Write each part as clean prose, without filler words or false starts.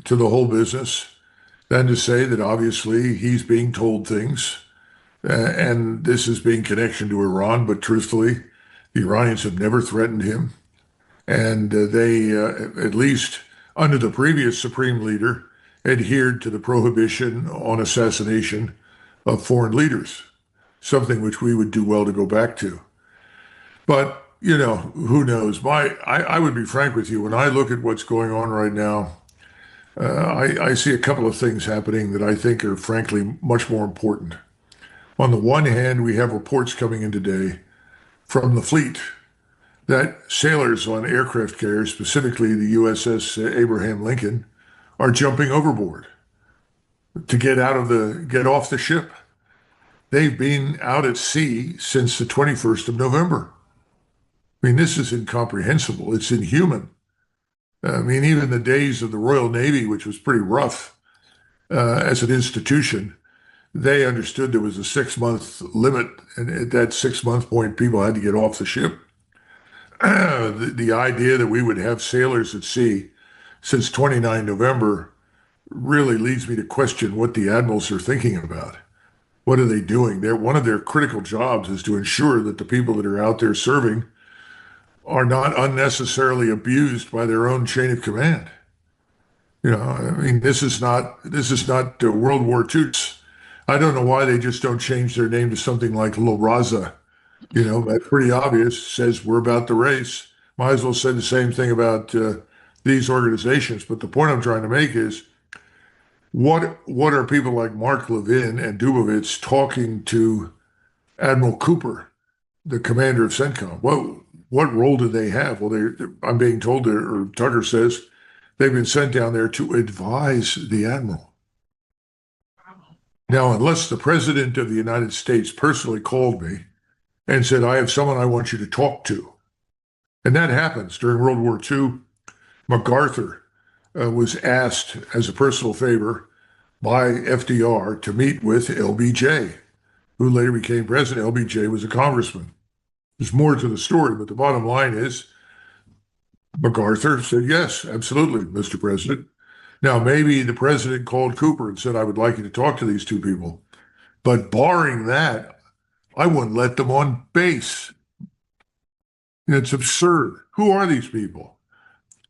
to the whole business than to say that obviously he's being told things, and this is being connection to Iran. But truthfully, the Iranians have never threatened him, and they, at least under the previous supreme leader, adhered to the prohibition on assassination of foreign leaders, something which we would do well to go back to. But, who knows? I would be frank with you. When I look at what's going on right now, I see a couple of things happening that I think are frankly much more important. On the one hand, we have reports coming in today from the fleet that sailors on aircraft carriers, specifically the USS Abraham Lincoln, are jumping overboard to get off the ship. They've been out at sea since the 21st of November. I mean, this is incomprehensible. It's inhuman. I mean, even the days of the Royal Navy, which was pretty rough as an institution, they understood there was a 6-month limit. And at that 6-month point, people had to get off the ship. The idea that we would have sailors at sea since 29 November really leads me to question what the admirals are thinking about. What are they doing? One of their critical jobs is to ensure that the people that are out there serving are not unnecessarily abused by their own chain of command. I mean, this is not World War II. I don't know why they just don't change their name to something like La Raza. That's pretty obvious. Says we're about the race. Might as well say the same thing about these organizations. But the point I'm trying to make is, what are people like Mark Levin and Dubovitz talking to Admiral Cooper, the commander of CENTCOM? What role do they have? Well, I'm being told, or Tucker says, they've been sent down there to advise the admiral. Now, unless the president of the United States personally called me and said, I have someone I want you to talk to. And that happens during World War II. MacArthur was asked as a personal favor by FDR to meet with LBJ, who later became president. LBJ was a congressman. There's more to the story, but the bottom line is MacArthur said, yes, absolutely, Mr. President. Now, maybe the president called Cooper and said, I would like you to talk to these two people. But barring that, I wouldn't let them on base. It's absurd. Who are these people?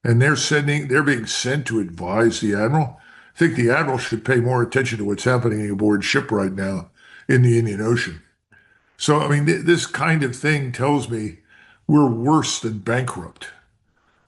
And they're being sent to advise the admiral. I think the admiral should pay more attention to what's happening aboard ship right now in the Indian Ocean. So, I mean, this kind of thing tells me we're worse than bankrupt.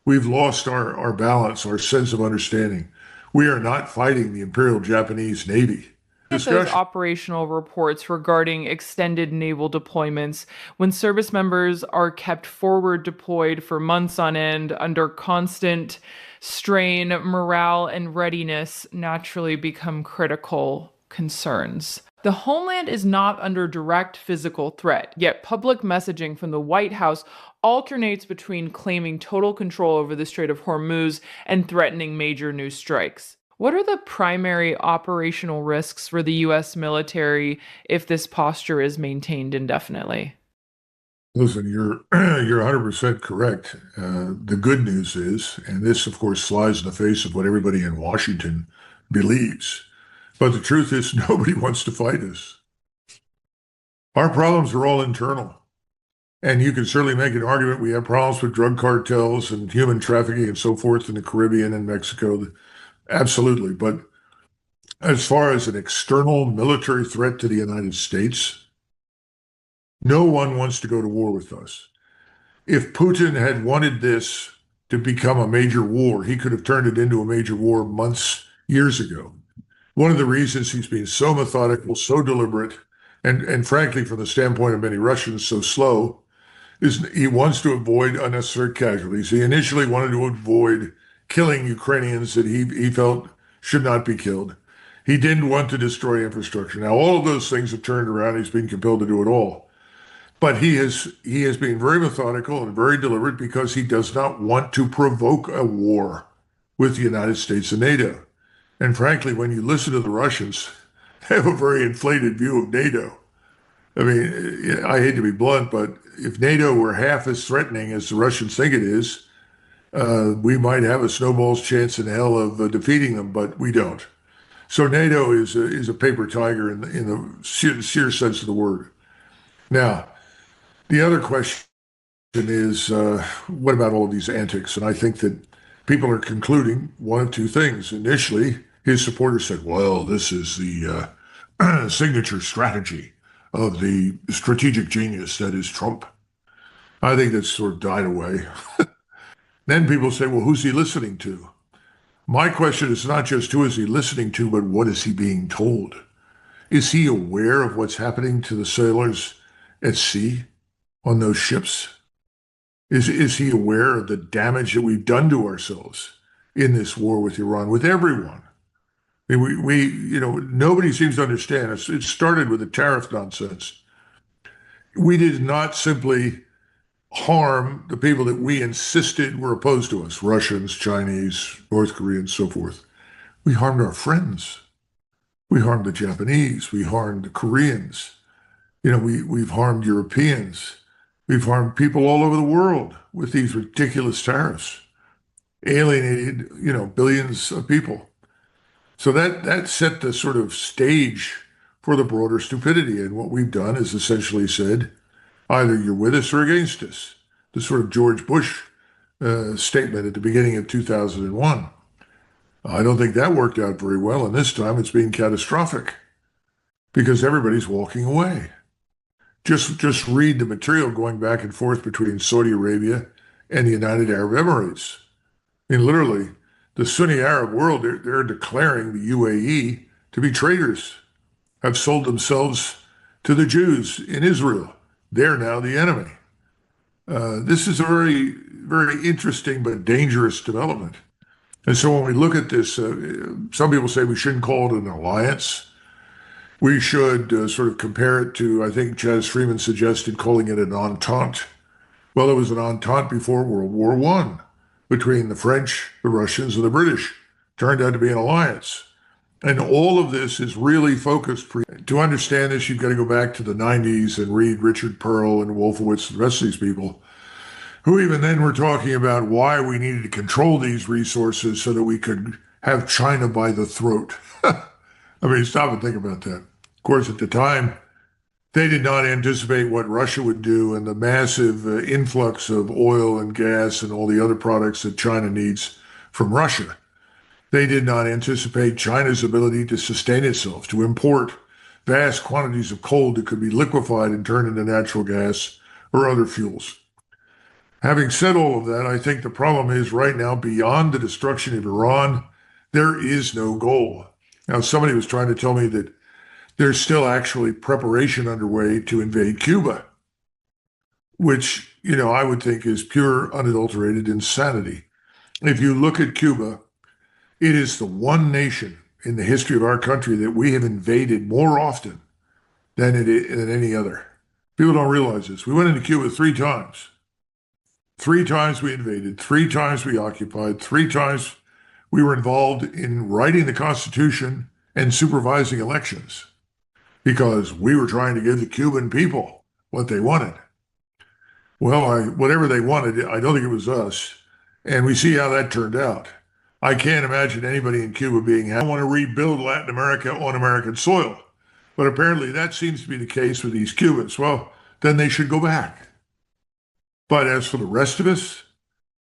We've lost our balance, our sense of understanding. We are not fighting the Imperial Japanese Navy. Those operational reports regarding extended naval deployments when service members are kept forward deployed for months on end under constant strain, morale, and readiness naturally become critical concerns. The homeland is not under direct physical threat, yet public messaging from the White House alternates between claiming total control over the Strait of Hormuz and threatening major new strikes. What are the primary operational risks for the U.S. military if this posture is maintained indefinitely? Listen, you're 100% correct. The good news is, and this, of course, flies in the face of what everybody in Washington believes, but the truth is nobody wants to fight us. Our problems are all internal. And you can certainly make an argument we have problems with drug cartels and human trafficking and so forth in the Caribbean and Mexico. Absolutely. But as far as an external military threat to the United States, no one wants to go to war with us. If Putin had wanted this to become a major war, he could have turned it into a major war years ago. One of the reasons he's been so methodical, so deliberate, and frankly, from the standpoint of many Russians, so slow, is he wants to avoid unnecessary casualties. He initially wanted to avoid killing Ukrainians that he felt should not be killed. He didn't want to destroy infrastructure. Now, all of those things have turned around. He's been compelled to do it all. But he has been very methodical and very deliberate because he does not want to provoke a war with the United States and NATO. And frankly, when you listen to the Russians, they have a very inflated view of NATO. I mean, I hate to be blunt, but if NATO were half as threatening as the Russians think it is, We might have a snowball's chance in hell of defeating them, but we don't. So NATO is a paper tiger in the sheer sense of the word. Now, the other question is, what about all of these antics? And I think that people are concluding one of two things. Initially, his supporters said, well, this is the signature strategy of the strategic genius that is Trump. I think that's sort of died away. Then people say, well, who's he listening to? My question is not just who is he listening to, but what is he being told? Is he aware of what's happening to the sailors at sea on those ships? Is he aware of the damage that we've done to ourselves in this war with Iran, with everyone? I mean, nobody seems to understand. It started with the tariff nonsense. We did not simply harm the people that we insisted were opposed to us, Russians, Chinese, North Koreans, so forth. We harmed our friends. We harmed the Japanese. We harmed the Koreans. We've harmed Europeans. We've harmed people all over the world with these ridiculous tariffs, alienated, billions of people. So that set the sort of stage for the broader stupidity. And what we've done is essentially said, either you're with us or against us. The sort of George Bush statement at the beginning of 2001. I don't think that worked out very well. And this time it's being catastrophic because everybody's walking away. Just read the material going back and forth between Saudi Arabia and the United Arab Emirates. I mean, literally, the Sunni Arab world, they're declaring the UAE to be traitors, have sold themselves to the Jews in Israel. They're now the enemy. This is a very, very interesting but dangerous development. And so when we look at this, some people say we shouldn't call it an alliance. We should sort of compare it to, I think Chaz Freeman suggested calling it an entente. Well, it was an entente before World War I between the French, the Russians, and the British. Turned out to be an alliance. And all of this is really focused. To understand this, you've got to go back to the 90s and read Richard Pearl and Wolfowitz and the rest of these people, who even then were talking about why we needed to control these resources so that we could have China by the throat. I mean, stop and think about that. Of course, at the time, they did not anticipate what Russia would do and the massive influx of oil and gas and all the other products that China needs from Russia. They did not anticipate China's ability to sustain itself, to import vast quantities of coal that could be liquefied and turned into natural gas or other fuels. Having said all of that, I think the problem is right now, beyond the destruction of Iran, there is no goal. Now, somebody was trying to tell me that there's still actually preparation underway to invade Cuba, which, I would think is pure, unadulterated insanity. If you look at Cuba, it is the one nation in the history of our country that we have invaded more often than any other. People don't realize this. We went into Cuba 3 times. 3 times we invaded, 3 times we occupied, 3 times we were involved in writing the Constitution and supervising elections because we were trying to give the Cuban people what they wanted. Well, whatever they wanted, I don't think it was us. And we see how that turned out. I can't imagine anybody in Cuba I want to rebuild Latin America on American soil. But apparently that seems to be the case with these Cubans. Well, then they should go back. But as for the rest of us,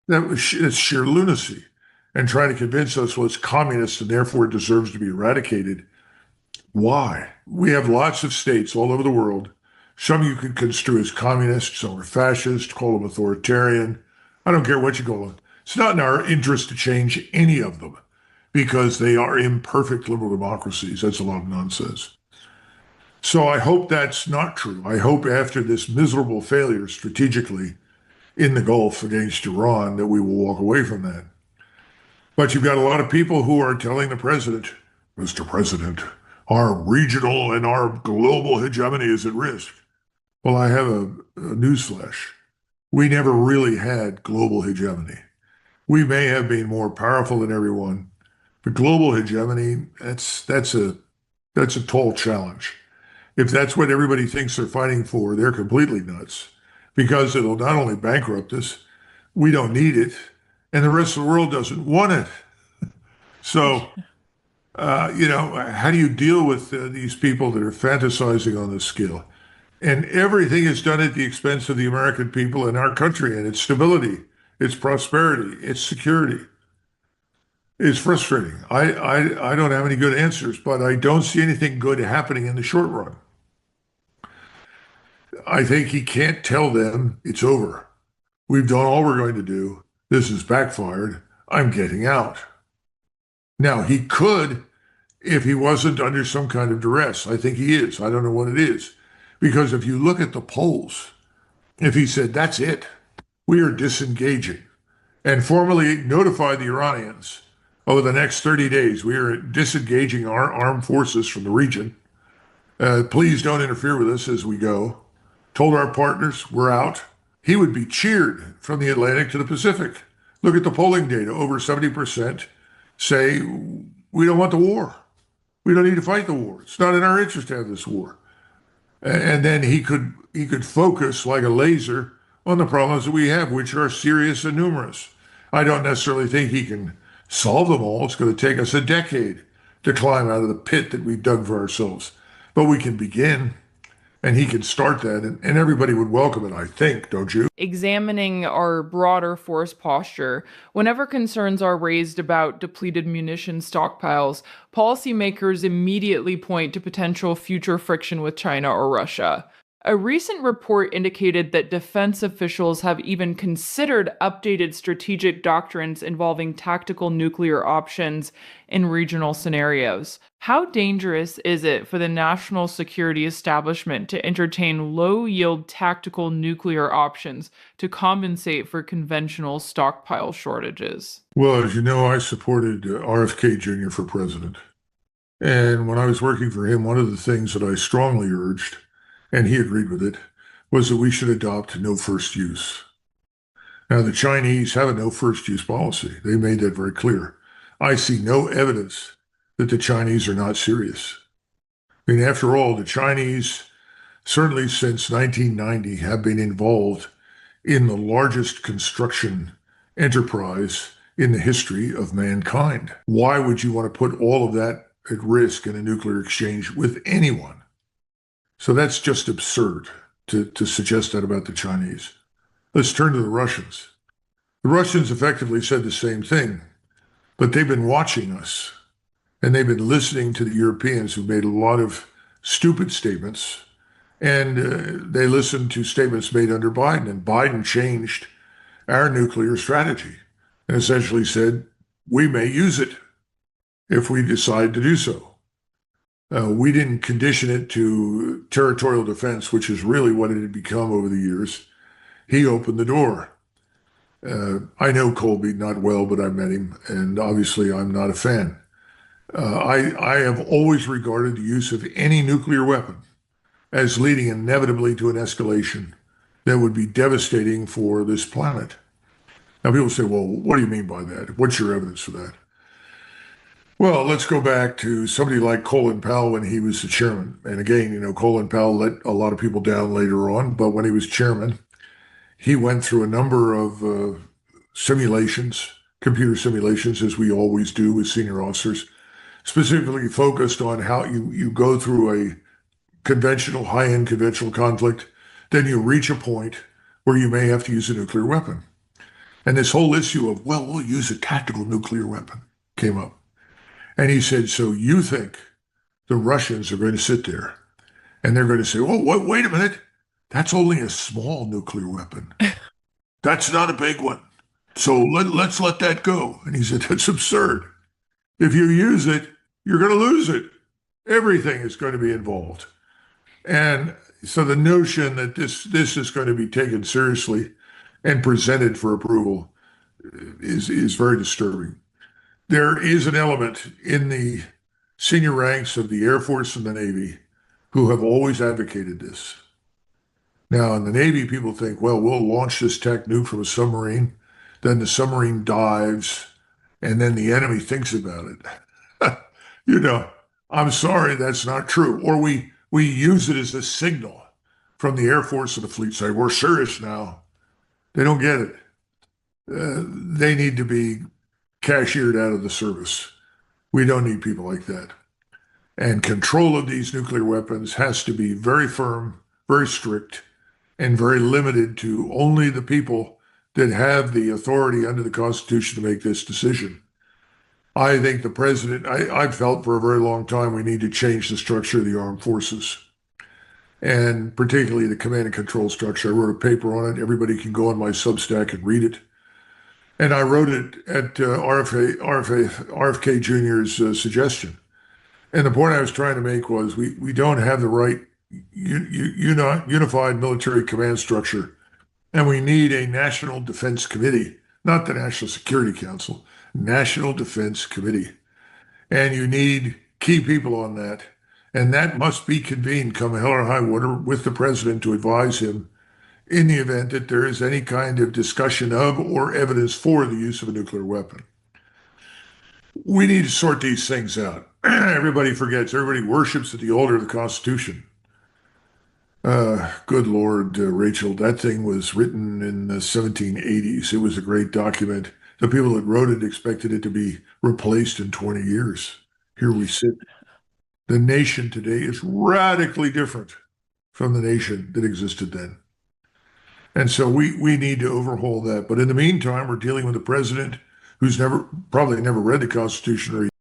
it's sheer lunacy. And trying to convince us, well, it's communist and therefore it deserves to be eradicated. Why? We have lots of states all over the world. Some you could construe as communist, some are fascist, call them authoritarian. I don't care what you call them. It's not in our interest to change any of them because they are imperfect liberal democracies. That's a lot of nonsense. So I hope that's not true. I hope after this miserable failure strategically in the Gulf against Iran that we will walk away from that. But you've got a lot of people who are telling the president, Mr. President, our regional and our global hegemony is at risk. Well, I have a newsflash. We never really had global hegemony. We may have been more powerful than everyone, but global hegemony, that's a tall challenge. If that's what everybody thinks they're fighting for, they're completely nuts because it'll not only bankrupt us, we don't need it, and the rest of the world doesn't want it. So, how do you deal with these people that are fantasizing on this scale? And everything is done at the expense of the American people and our country and its stability, its prosperity, its security. It's frustrating. I don't have any good answers, but I don't see anything good happening in the short run. I think he can't tell them it's over. We've done all we're going to do. This has backfired. I'm getting out. Now, he could if he wasn't under some kind of duress. I think he is. I don't know what it is. Because if you look at the polls, if he said, that's it, we are disengaging, and formally notify the Iranians over the next 30 days, we are disengaging our armed forces from the region. Please don't interfere with us as we go. Told our partners we're out. He would be cheered from the Atlantic to the Pacific. Look at the polling data. Over 70% say we don't want the war. We don't need to fight the war. It's not in our interest to have this war. And then he could focus like a laser on the problems that we have, which are serious and numerous. I don't necessarily think he can solve them all. It's going to take us a decade to climb out of the pit that we've dug for ourselves. But we can begin, and he can start that, and everybody would welcome it, I think, don't you? Examining our broader force posture, whenever concerns are raised about depleted munition stockpiles, policymakers immediately point to potential future friction with China or Russia. A recent report indicated that defense officials have even considered updated strategic doctrines involving tactical nuclear options in regional scenarios. How dangerous is it for the national security establishment to entertain low yield tactical nuclear options to compensate for conventional stockpile shortages? Well, as you know, I supported RFK Jr. for president. And when I was working for him, one of the things that I strongly urged, and he agreed with it, was that we should adopt no first use. Now, the Chinese have a no first use policy. They made that very clear. I see no evidence that the Chinese are not serious. I mean, after all, the Chinese, certainly since 1990, have been involved in the largest construction enterprise in the history of mankind. Why would you want to put all of that at risk in a nuclear exchange with anyone? So that's just absurd to suggest that about the Chinese. Let's turn to the Russians. The Russians effectively said the same thing, but they've been watching us and they've been listening to the Europeans who made a lot of stupid statements. And they listened to statements made under Biden, and Biden changed our nuclear strategy and essentially said, we may use it if we decide to do so. We didn't condition it to territorial defense, which is really what it had become over the years. He opened the door. I know Colby not well, but I met him, and obviously I'm not a fan. I have always regarded the use of any nuclear weapon as leading inevitably to an escalation that would be devastating for this planet. Now, people say, well, what do you mean by that? What's your evidence for that? Well, let's go back to somebody like Colin Powell when he was the chairman. And again, Colin Powell let a lot of people down later on, but when he was chairman, he went through a number of simulations, computer simulations, as we always do with senior officers, specifically focused on how you go through a high-end conventional conflict, then you reach a point where you may have to use a nuclear weapon. And this whole issue of, well, we'll use a tactical nuclear weapon came up. And he said, so you think the Russians are going to sit there and they're going to say, oh, wait a minute. That's only a small nuclear weapon. That's not a big one. So let's let that go. And he said, that's absurd. If you use it, you're going to lose it. Everything is going to be involved. And so the notion that this is going to be taken seriously and presented for approval is very disturbing. There is an element in the senior ranks of the Air Force and the Navy who have always advocated this. Now, in the Navy, people think, well, we'll launch this tech nuke from a submarine, then the submarine dives, and then the enemy thinks about it. I'm sorry, that's not true. Or we use it as a signal from the Air Force and the fleet, say, we're serious now. They don't get it. they need to be cashiered out of the service. We don't need people like that. And control of these nuclear weapons has to be very firm, very strict, and very limited to only the people that have the authority under the Constitution to make this decision. I think the president, I've felt for a very long time we need to change the structure of the armed forces, and particularly the command and control structure. I wrote a paper on it. Everybody can go on my Substack and read it. And I wrote it at RFK Jr.'s suggestion. And the point I was trying to make was we don't have the right unified military command structure, and we need a National Defense Committee, not the National Security Council, National Defense Committee. And you need key people on that. And that must be convened come hell or high water with the president to advise him in the event that there is any kind of discussion of or evidence for the use of a nuclear weapon. We need to sort these things out. Everybody forgets, everybody worships at the altar of the Constitution. Good Lord, Rachel, that thing was written in the 1780s. It was a great document. The people that wrote it expected it to be replaced in 20 years. Here we sit. The nation today is radically different from the nation that existed then. And so we need to overhaul that. But in the meantime, we're dealing with a president who's probably never read the Constitution or